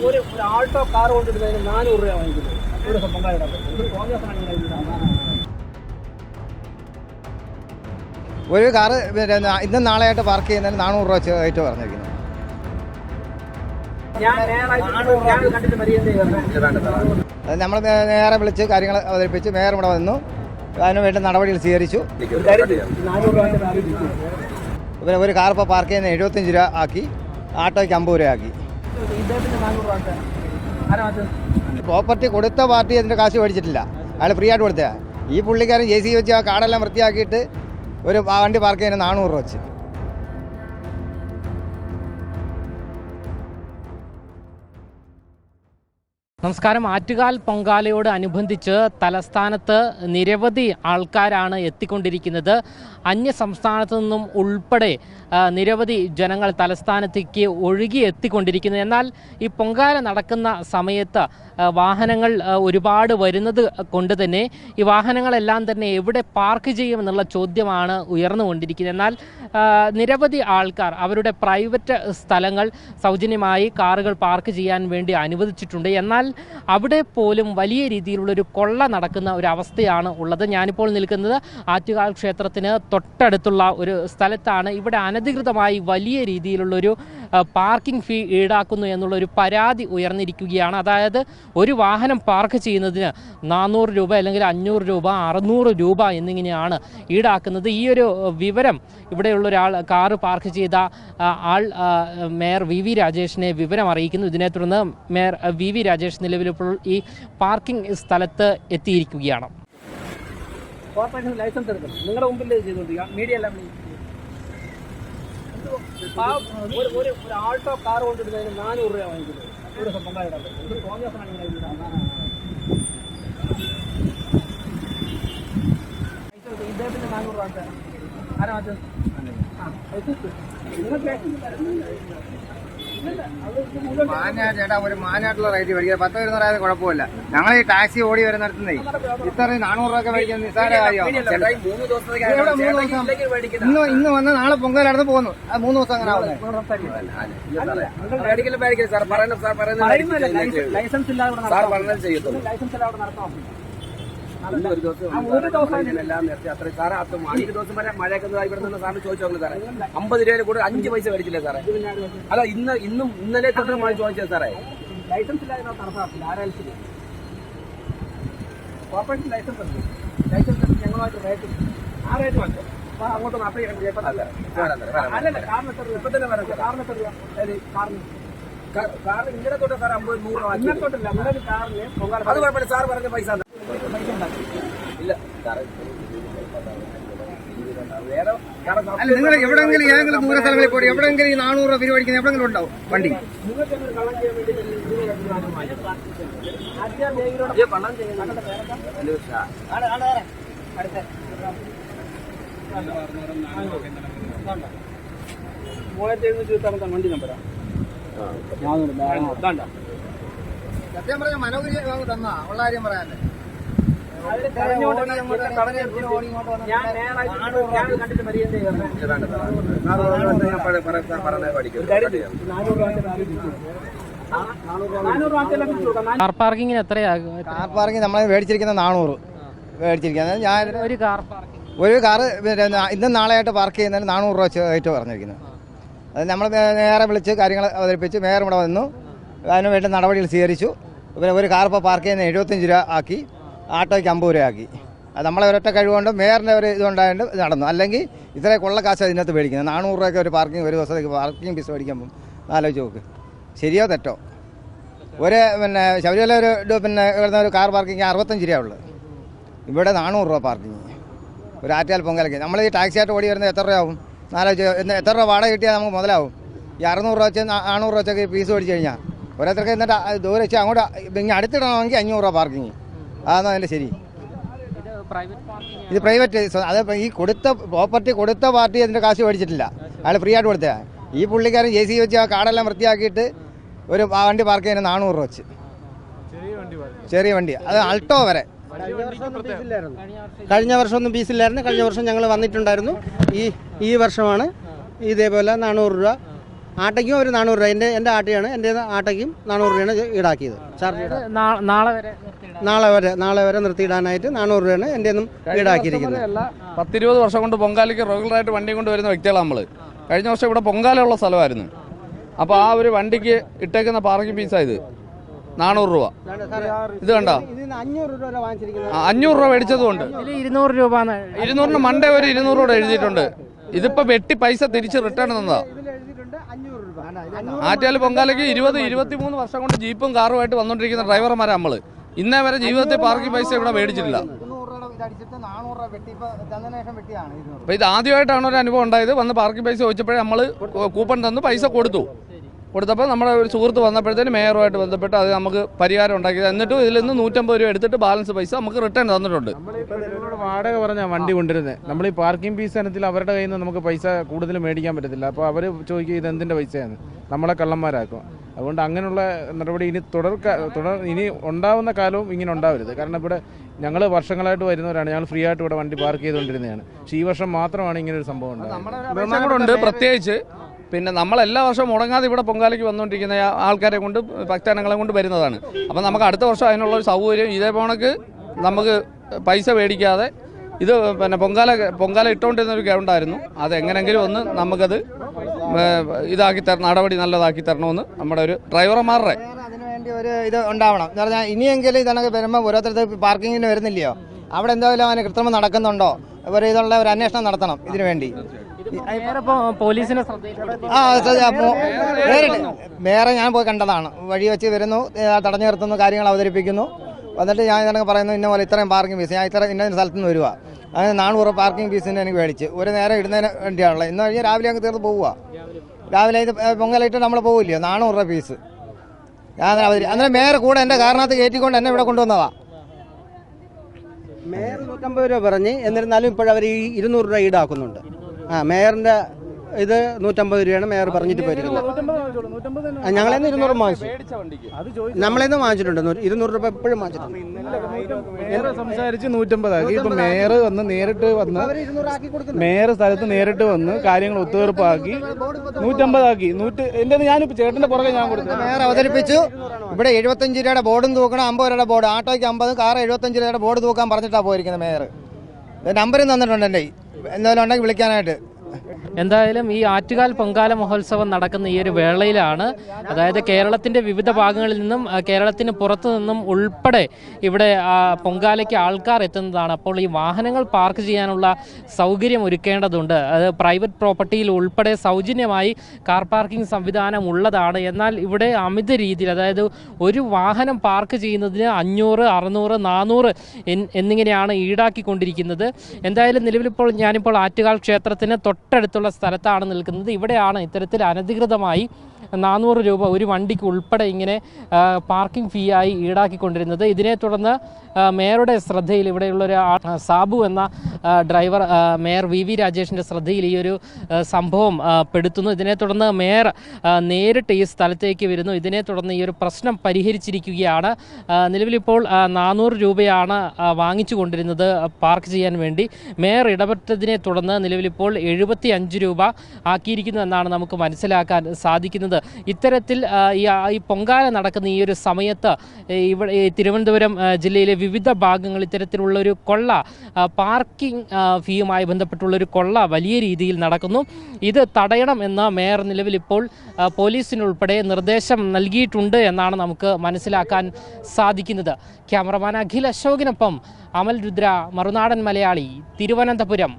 ഒരു Alto car കൊണ്ടിരുന്നതിന് 400 രൂപ വാങ്ങിക്കുന്നത് ഒരു പൊങ്കാലയുടെ ഒരു കാറ് ഇന്നും നാളെയായിട്ട് പാർക്ക് ചെയ്യുന്നതിന് 400 രൂപ ആയിട്ട് പറഞ്ഞിരിക്കുന്നു. അത് നമ്മൾ നേരെ വിളിച്ച് കാര്യങ്ങൾ അവതരിപ്പിച്ച് മേയർ ഇവിടെ വന്നു, അതിന് വേണ്ട നടപടികൾ സ്വീകരിച്ചു. പിന്നെ ഒരു കാർ ഇപ്പോൾ പാർക്ക് ചെയ്യുന്ന 75 രൂപ ആക്കി, ആട്ടോയ്ക്ക് 50 രൂപ ആക്കി. പ്രോപ്പർട്ടി കൊടുത്ത പാർട്ടി അതിൻ്റെ കാശ് മേടിച്ചിട്ടില്ല, അയാൾ ഫ്രീ ആയിട്ട് കൊടുത്തതാ. ഈ പുള്ളിക്കാരൻ JCB വെച്ച് ആ കാടെല്ലാം വൃത്തിയാക്കിയിട്ട് ഒരു വണ്ടി പാർക്ക് ചെയ്യുന്ന 400 രൂപ വെച്ച്. നമസ്കാരം. ആറ്റുകാൽ പൊങ്കാലയോട് അനുബന്ധിച്ച് തലസ്ഥാനത്ത് നിരവധി ആൾക്കാരാണ് എത്തിക്കൊണ്ടിരിക്കുന്നത്. അന്യ സംസ്ഥാനത്തു നിന്നും ഉൾപ്പെടെ നിരവധി ജനങ്ങൾ തലസ്ഥാനത്തേക്ക് ഒഴുകി എത്തിക്കൊണ്ടിരിക്കുന്നു. എന്നാൽ ഈ പൊങ്കാല നടക്കുന്ന സമയത്ത് വാഹനങ്ങൾ ഒരുപാട് വരുന്നത് കൊണ്ട് തന്നെ ഈ വാഹനങ്ങളെല്ലാം തന്നെ എവിടെ പാർക്ക് ചെയ്യുമെന്നുള്ള ചോദ്യമാണ് ഉയർന്നുകൊണ്ടിരിക്കുന്നത്. എന്നാൽ നിരവധി ആൾക്കാർ അവരുടെ പ്രൈവറ്റ് സ്ഥലങ്ങൾ സൗജന്യമായി കാറുകൾ പാർക്ക് ചെയ്യാൻ വേണ്ടി അനുവദിച്ചിട്ടുണ്ട്. എന്നാൽ അവിടെ പോലും വലിയ രീതിയിലുള്ളൊരു കൊള്ള നടക്കുന്ന ഒരു അവസ്ഥയാണ് ഉള്ളത്. ഞാനിപ്പോൾ നിൽക്കുന്നത് ആറ്റുകാൽ ക്ഷേത്രത്തിന് തൊട്ടടുത്തുള്ള ഒരു സ്ഥലത്താണ്. ഇവിടെ അനധികൃതമായി വലിയ രീതിയിലുള്ളൊരു പാർക്കിംഗ് ഫീ ഈടാക്കുന്നു എന്നുള്ളൊരു പരാതി ഉയർന്നിരിക്കുകയാണ്. അതായത് ഒരു വാഹനം പാർക്ക് ചെയ്യുന്നതിന് 400 രൂപ അല്ലെങ്കിൽ 500 രൂപ 600 രൂപ എന്നിങ്ങനെയാണ് ഈടാക്കുന്നത്. ഈ ഒരു വിവരം ഇവിടെയുള്ള ഒരാൾ കാറ് പാർക്ക് ചെയ്ത ആൾ മേയർ VV രാജേഷിനെ വിവരം അറിയിക്കുന്നു. ഇതിനെ തുടർന്ന് മേയർ VV രാജേഷ് നിലവിലിപ്പോൾ ഈ പാർക്കിംഗ് സ്ഥലത്ത് എത്തിയിരിക്കുകയാണ്. കോർപ്പറേഷൻ ലൈസൻസ് എടുക്കണം, നിങ്ങളുടെ മുമ്പിൽ ചെയ്തുകൊണ്ടിരിക്കുക. മീഡിയ എല്ലാം ഒരു ആൾട്ടോ കാർ കൊണ്ടിരുന്നതിന് 400 രൂപ വാങ്ങിക്കുന്നത് ഒരു പൊങ്കാലയുടെ ഇദ്ദേഹത്തിന്റെ 400 രൂപ ആരാ മാറ്റം? ചേട്ടാ ഒരു മാനായിട്ടുള്ള റേറ്റ് മേടിക്കുക, 10 വരുന്നവരായത് കുഴപ്പമില്ല. ഞങ്ങൾ ഈ ടാക്സി ഓടി വരുന്നിടത്തുനിന്നേ ഇത്രയും 400 രൂപ മേടിക്കാൻ നിസ്സാര കാര്യമാണ്. ഇന്ന് വന്ന് നാളെ പൊങ്കൽ നടന്ന് പോകുന്നു, 3 ദിവസം അങ്ങനെ ആവുന്നത്. ലൈസൻസ് ഒരു ദിവസം സാറേ 5 ദിവസം വരെ മഴയൊക്കെ ഇവിടെ സാറിന് ചോദിച്ചോളൂ സാറേ. 50 രൂപയിൽ കൂടുതൽ 5 പൈസ മേടിച്ചില്ലേ സാറേ? അല്ല ഇന്നലെ തൊട്ട് ചോദിച്ചത് സാറേ. ലൈസൻസ് ഇല്ലാതെ നടപ്പാക്കില്ല. ആരായാലും കോർപ്പറേഷൻ ലൈസൻസ് ഉണ്ട്. ലൈസൻസ് ഞങ്ങളുമായിട്ട് റേറ്റ് ആ റേറ്റ് വാങ്ങിച്ചു അങ്ങോട്ട് കാറിന് ഇങ്ങനെ തൊട്ട് സാർ 50 100 രൂപ ഇങ്ങനെ തൊട്ടില്ല. അങ്ങനെ കാറിന് അത് കുഴപ്പമില്ല. സാർ പറഞ്ഞ പൈസ ഇല്ല സാറേ. അല്ല, നിങ്ങൾ എവിടെങ്കിലും ഏതെങ്കിലും ദൂര സ്ഥലങ്ങളിൽ പോയി എവിടെയെങ്കിലും ഈ 400 രൂപ പരിപാടിക്കുന്ന എവിടെയെങ്കിലും ഉണ്ടാവും വണ്ടി. വണ്ടി നമ്പരാ സത്യം പറഞ്ഞ മനോഹരി തന്നാ ഉള്ള കാര്യം പറയാനല്ലേ. കാർ പാർക്കിങ്ങിന് എത്രയാകും? കാർ പാർക്കിംഗ് നമ്മൾ മേടിച്ചിരിക്കുന്ന 400 മേടിച്ചിരിക്കുന്നത്. ഞാൻ ഒരു കാറ് ഇന്നും നാളെയായിട്ട് പാർക്ക് ചെയ്യുന്നതിന് 400 രൂപ ആയിട്ട് പറഞ്ഞിരിക്കുന്നത്. അത് നമ്മൾ നേരെ വിളിച്ച് കാര്യങ്ങൾ അവതരിപ്പിച്ച് മേയർ ഇവിടെ വന്നു, അതിന് വേണ്ട നടപടികൾ സ്വീകരിച്ചു. പിന്നെ ഒരു കാർ ഇപ്പോൾ പാർക്ക് ചെയ്യുന്ന 75 രൂപ ആക്കി, ആട്ടോയ്ക്ക് 50 രൂപ ആക്കി. അത് നമ്മളെ ഒരൊറ്റ കഴിവുകൊണ്ട് മേയറിൻ്റെ ഒരു ഇതുണ്ടായതുകൊണ്ട് നടന്നു. അല്ലെങ്കിൽ ഇത്രയും കൊള്ള കാശ് അതിനകത്ത് മേടിക്കുന്നത്. 400 രൂപയ്ക്ക് ഒരു പാർക്കിംഗ് ഒരു ദിവസത്തേക്ക് പാർക്കിംഗ് ഫീസ് മേടിക്കുമ്പം ആലോചിച്ച് നോക്ക്, ശരിയോ തെറ്റോ? പിന്നെ ശബരിമല ഇവിടുന്ന് ഒരു കാർ പാർക്കിംഗ് 65 രൂപ ഉള്ളു, ഇവിടെ 400 രൂപ പാർക്കിംഗ്. ഒരു ആറ്റുകാൽ പൊങ്കലയ്ക്ക് നമ്മൾ ഈ ടാക്സി ആയിട്ട് ഓടി വരുന്നത് എത്ര രൂപയാവും? എത്ര രൂപ വാടക കിട്ടിയാൽ നമുക്ക് മുതലാവും? ഈ 600 രൂപ വെച്ച് 400 രൂപ വെച്ചൊക്കെ ഫീസ് മേടിച്ച് കഴിഞ്ഞാൽ ഓരോരുത്തർക്ക് എന്നിട്ട് ദൂരെ വെച്ച് അങ്ങോട്ട് ഇങ്ങനെ അടുത്തിടണമെങ്കിൽ 500 രൂപ പാർക്കിങ്. അതാണ് അതിൻ്റെ ശരി. ഇത് പ്രൈവറ്റ്. അത് ഈ കൊടുത്ത പ്രോപ്പർട്ടി കൊടുത്ത പാർട്ടി അതിൻ്റെ കാശ് മേടിച്ചിട്ടില്ല, അയാൾ ഫ്രീ ആയിട്ട് കൊടുത്തതാണ്. ഈ പുള്ളിക്കാരൻ JCB വെച്ച് ആ കാടെല്ലാം വൃത്തിയാക്കിയിട്ട് ഒരു വണ്ടി പാർക്ക് ചെയ്യുന്ന 400 രൂപ വെച്ച്. ചെറിയ വണ്ടി, അത് അൾട്ടോ വരെ. കഴിഞ്ഞ വർഷമൊന്നും ഫീസില്ലായിരുന്നു. കഴിഞ്ഞ വർഷം ഞങ്ങൾ വന്നിട്ടുണ്ടായിരുന്നു. ഈ വർഷമാണ് ഇതേപോലെ 400 രൂപ ആട്ടയ്ക്കും ഒരു 400 രൂപ. എൻ്റെ ആട്ടയാണ്, എൻ്റെ ആട്ടയ്ക്കും 400 രൂപയാണ് ഈടാക്കിയത്. ചാർജ് നാളെ വരെ നിർത്തിയിടാനായിട്ട് 400 രൂപയാണ് എൻ്റെ ഒന്നും ഈടാക്കിയിരിക്കുന്നത്. 10-20 വർഷം കൊണ്ട് പൊങ്കാലയ്ക്ക് റെഗുലറായിട്ട് വണ്ടി കൊണ്ട് വരുന്ന വ്യക്തികളാണ് നമ്മൾ. കഴിഞ്ഞ വർഷം ഇവിടെ പൊങ്കാലയുള്ള സ്ഥലമായിരുന്നു. അപ്പോൾ ആ ഒരു വണ്ടിക്ക് ഇട്ടേക്കുന്ന പാർക്കിംഗ് ഫീസാണ് ഇത് 400 രൂപ. ഇത് കണ്ടോ, 500 രൂപ മേടിച്ചതുകൊണ്ട് 200 രൂപ. 200 മണ്ടേ ഒരു 200 രൂപ എഴുതിയിട്ടുണ്ട്. ഇതിപ്പോ വെട്ടി പൈസ തിരിച്ച് റിട്ടേൺ തന്നതാ. ആറ്റുകാൽ പൊങ്കാലയ്ക്ക് 20-23 വർഷം കൊണ്ട് ജീപ്പും കാറുമായിട്ട് വന്നോണ്ടിരിക്കുന്ന ഡ്രൈവർമാരാ നമ്മള്. ഇന്നേ വരെ ജീവിതത്തിൽ പാർക്കിംഗ് പൈസ ഇവിടെ മേടിച്ചിട്ടില്ല. അപ്പൊ ഇത് ആദ്യമായിട്ടാണ് ഒരു അനുഭവം ഉണ്ടായത്. വന്ന് പാർക്കിംഗ് പൈസ ചോദിച്ചപ്പോഴേ നമ്മൾ കൂപ്പൺ തന്നു പൈസ കൊടുത്തപ്പോൾ നമ്മുടെ ഒരു സുഹൃത്ത് വന്നപ്പോഴത്തേന് മേയറുമായിട്ട് ബന്ധപ്പെട്ട് അത് നമുക്ക് പരിഹാരം ഉണ്ടാക്കിയത്. എന്നിട്ടും ഇതിൽ നിന്ന് 150 രൂപ എടുത്തിട്ട് ബാലൻസ് പൈസ നമുക്ക് റിട്ടേൺ തന്നിട്ടുണ്ട്. വാടക പറഞ്ഞാൽ വണ്ടി കൊണ്ടുവരുന്നത്. നമ്മൾ ഈ പാർക്കിംഗ് ഫീസ് ഇനത്തിൽ അവരുടെ കയ്യിൽ നിന്ന് നമുക്ക് പൈസ കൂടുതൽ മേടിക്കാൻ പറ്റത്തില്ല. അപ്പോൾ അവർ ചോദിക്കും ഇത് എന്തിൻ്റെ പൈസയാണ്, നമ്മളെ കള്ളന്മാരാക്കും. അതുകൊണ്ട് അങ്ങനെയുള്ള നടപടി ഇനി ഉണ്ടാവുന്ന കാലവും ഇങ്ങനെ ഉണ്ടാവരുത്. കാരണം ഇവിടെ ഞങ്ങൾ വർഷങ്ങളായിട്ട് വരുന്നവരാണ്. ഞങ്ങൾ ഫ്രീ ആയിട്ട് ഇവിടെ വണ്ടി പാർക്ക് ചെയ്തുകൊണ്ടിരുന്നതാണ്. പക്ഷേ ഈ വർഷം മാത്രമാണ് ഇങ്ങനെ ഒരു സംഭവം ഉണ്ടായത്. പ്രത്യേകിച്ച് പിന്നെ നമ്മളെല്ലാ വർഷവും മുടങ്ങാതെ ഇവിടെ പൊങ്കാലയ്ക്ക് വന്നുകൊണ്ടിരിക്കുന്ന ആൾക്കാരെ കൊണ്ട് ഭക്തജനങ്ങളെ കൊണ്ട് വരുന്നതാണ്. അപ്പം നമുക്ക് അടുത്ത വർഷം അതിനുള്ള ഒരു സൗകര്യം ഇതേ പോണക്ക് നമുക്ക് പൈസ മേടിക്കാതെ ഇത് പിന്നെ പൊങ്കാല ഇട്ടുകൊണ്ടിരുന്ന ഒരു ഗ്രൗണ്ടായിരുന്നു. അത് എങ്ങനെയെങ്കിലും ഒന്ന് നമുക്കത് ഇതാക്കി തരണം, നടപടി നല്ലതാക്കി തരണമെന്ന് നമ്മുടെ ഒരു ഡ്രൈവർമാരുടെ അതിനുവേണ്ടി ഒരു ഇത് ഉണ്ടാവണം എന്ന് പറഞ്ഞാൽ ഇനിയെങ്കിലും ഇതണക്ക് വരുമ്പോൾ ഓരോരുത്തർക്ക് പാർക്കിങ്ങിന് വരുന്നില്ലയോ, അവിടെ എന്തെങ്കിലും അതിന് കൃത്രിമം നടക്കുന്നുണ്ടോ, ഇതുള്ള ഒരു അന്വേഷണം നടത്തണം ഇതിനു വേണ്ടി. പോലീസിനെ വേറെ ഞാൻ പോയി കണ്ടതാണ്. വഴി വെച്ച് വരുന്നു, തടഞ്ഞു നിർത്തുന്നു, കാര്യങ്ങൾ അവതരിപ്പിക്കുന്നു. എന്നിട്ട് ഞാൻ ഇതൊക്കെ പറയുന്നു ഇന്ന പോലെ ഇത്രയും പാർക്കിംഗ് ഫീസ്, ഞാൻ ഇന്ന സ്ഥലത്ത് നിന്ന് വരുക, അങ്ങനെ 400 പാർക്കിംഗ് ഫീസിന് എനിക്ക് മേടിച്ച് ഒരു നേരം ഇടുന്നതിന് വേണ്ടിയാണല്ലോ. ഇന്ന് കഴിഞ്ഞാൽ രാവിലെ അങ്ങ് തീർന്ന് പോവുക. രാവിലെ ഇത് പൊങ്കലിട്ട് നമ്മൾ പോവില്ലയോ, 400 രൂപ ഫീസ്. ഞാൻ അന്നേരം മേയർ കൂടെ എൻ്റെ കാറിനകത്ത് കയറ്റിക്കൊണ്ട് എന്നെ ഇവിടെ കൊണ്ടുവന്നതാ. മേയർ 150 രൂപ പറഞ്ഞ്, എന്നിരുന്നാലും ഇപ്പോഴവർ ഈ 200 രൂപ ഈടാക്കുന്നുണ്ട്. മേയറിൻ്റെ ഇത് 150 രൂപയാണ് മേയർ പറഞ്ഞിട്ട് പോയിരിക്കുന്നത്. ഞങ്ങളെന്ന് 200 വാങ്ങിച്ചു, നമ്മളെന്ന് വാങ്ങിച്ചിട്ടുണ്ട്. 200 രൂപ എപ്പോഴും വാങ്ങിച്ചിട്ടുണ്ട്. സംസാരിച്ച് 150 ആക്കി. ഇപ്പൊ മേയർ വന്ന് മേയർ സ്ഥലത്ത് നേരിട്ട് വന്ന് കാര്യങ്ങൾ ഒത്തുതീർപ്പാക്കി 150 ആക്കി. എന്റെ ഞാനിപ്പോ ചേട്ടന്റെ പുറകെ ഞാൻ കൊടുത്തു. മേയർ അവതരിപ്പിച്ചു. ഇവിടെ 75 രൂപയുടെ ബോർഡും തൂക്കണം, 50 രൂപയുടെ ബോർഡ്. ആട്ടോയ്ക്ക് 50, കാർ 75 രൂപയുടെ ബോർഡ് തൂക്കാൻ പറഞ്ഞിട്ടാണ് പോയിരിക്കുന്നത് മേയർ. നമ്പരും തന്നിട്ടുണ്ട് എൻ്റെ എന്തെങ്കിലും ഉണ്ടെങ്കിൽ വിളിക്കാനായിട്ട്. എന്തായാലും ഈ ആറ്റുകാൽ പൊങ്കാല മഹോത്സവം നടക്കുന്ന ഈ ഒരു വേളയിലാണ്, അതായത് കേരളത്തിൻ്റെ വിവിധ ഭാഗങ്ങളിൽ നിന്നും കേരളത്തിന് പുറത്തു നിന്നും ഉൾപ്പെടെ ഇവിടെ പൊങ്കാലയ്ക്ക് ആൾക്കാർ എത്തുന്നതാണ്. അപ്പോൾ ഈ വാഹനങ്ങൾ പാർക്ക് ചെയ്യാനുള്ള സൗകര്യം ഒരുക്കേണ്ടതുണ്ട്. അത് പ്രൈവറ്റ് പ്രോപ്പർട്ടിയിൽ ഉൾപ്പെടെ സൗജന്യമായി കാർ പാർക്കിംഗ് സംവിധാനം ഉള്ളതാണ്. എന്നാൽ ഇവിടെ അമിത രീതിയിൽ, അതായത് ഒരു വാഹനം പാർക്ക് ചെയ്യുന്നതിന് 500, 600, 400 എന്നിങ്ങനെയാണ് ഈടാക്കിക്കൊണ്ടിരിക്കുന്നത്. എന്തായാലും നിലവിലിപ്പോൾ ഞാനിപ്പോൾ ആറ്റുകാൽ ക്ഷേത്രത്തിന് തൊട്ടടുത്തുള്ള സ്ഥലത്താണ് നിൽക്കുന്നത്. ഇവിടെയാണ് ഇത്തരത്തിൽ അനധികൃതമായി 400 രൂപ ഒരു വണ്ടിക്ക് ഉൾപ്പെടെ ഇങ്ങനെ പാർക്കിംഗ് ഫീ ആയി ഈടാക്കിക്കൊണ്ടിരുന്നത്. ഇതിനെ തുടർന്ന് മേയറുടെ ശ്രദ്ധയിൽ, ഇവിടെയുള്ളൊരു സാബു എന്ന ഡ്രൈവർ മേയർ വി രാജേഷിൻ്റെ ശ്രദ്ധയിൽ ഈ ഒരു സംഭവം പെടുത്തുന്നു. ഇതിനെ തുടർന്ന് മേയർ നേരിട്ട് ഈ സ്ഥലത്തേക്ക് വരുന്നു. ഇതിനെ തുടർന്ന് ഈ ഒരു പ്രശ്നം പരിഹരിച്ചിരിക്കുകയാണ്. നിലവിലിപ്പോൾ 400 രൂപയാണ് വാങ്ങിച്ചു കൊണ്ടിരുന്നത് പാർക്ക് ചെയ്യാൻ വേണ്ടി. മേയർ ഇടപെട്ടതിനെ തുടർന്ന് നിലവിലിപ്പോൾ 75 രൂപ ആക്കിയിരിക്കുന്നു എന്നാണ് നമുക്ക് മനസ്സിലാക്കാൻ സാധിക്കുന്നത്. ഇത്തരത്തിൽ ഈ പൊങ്കാല നടക്കുന്ന ഈ ഒരു സമയത്ത് ഇവിടെ തിരുവനന്തപുരം ജില്ലയിലെ വിവിധ ഭാഗങ്ങൾ ഇത്തരത്തിലുള്ള ഒരു കൊള്ള, പാർക്കിംഗ് ഫീയുമായി ബന്ധപ്പെട്ടുള്ളൊരു കൊള്ള വലിയ രീതിയിൽ നടക്കുന്നു. ഇത് തടയണം എന്ന് മേയർ നിലവിലിപ്പോൾ പോലീസിനുൾപ്പെടെ നിർദ്ദേശം നൽകിയിട്ടുണ്ട് എന്നാണ് നമുക്ക് മനസ്സിലാക്കാൻ സാധിക്കുന്നത്. ക്യാമറമാൻ അഖിൽ അശോകിനൊപ്പം അമൽ രുദ്ര, മറുനാടൻ മലയാളി, തിരുവനന്തപുരം.